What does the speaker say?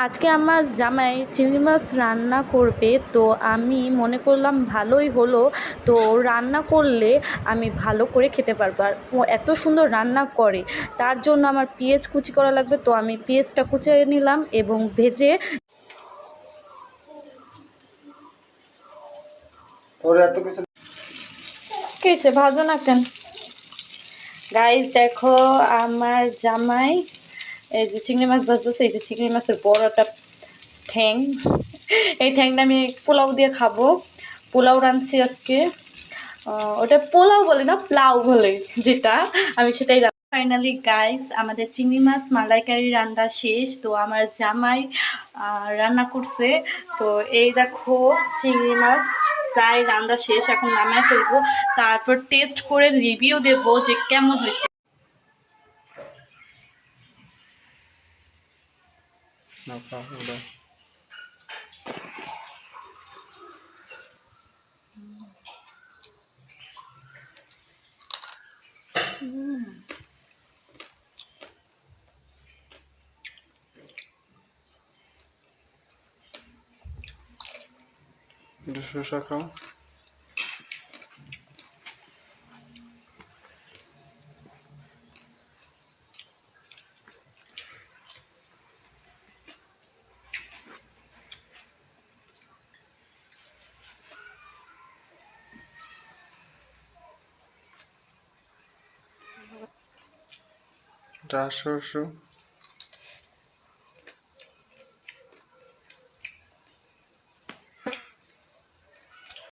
আজকে আমার জামাই চিংড়ি মাছ রান্না করবে, তো আমি মনে করলাম ভালোই হলো। তো রান্না করলে আমি ভালো করে খেতে পারবো, আর ও এত সুন্দর রান্না করে। তার জন্য আমার পেঁয়াজ কুচি করা লাগবে, তো আমি পেঁয়াজটা কুচিয়ে নিলাম এবং ভেজে কেসে ভাজো না কেন। গাইস দেখো, আমার জামাই এই যে চিংড়ি মাছ ভাজতেছে। এই যে চিংড়ি মাছের বড় একটা ঠ্যাং, এই ঠ্যাংটা আমি পোলাও দিয়ে খাবো। পোলাও রাঁধছি আজকে। ওটা পোলাও বলে না, প্লাউ বলে যেটা, আমি সেটাই। ফাইনালি গাইস, আমাদের চিংড়ি মাছ মালাইকারি রান্না শেষ। তো আমার জামাই রান্না করছে। তো এই দেখো, চিংড়ি মাছ প্রায় রান্না শেষ, এখন নামায় ফেলবো। তারপর টেস্ট করে রিভিউ দেবো যে কেমন হয়েছে। শসা খাও। শস্য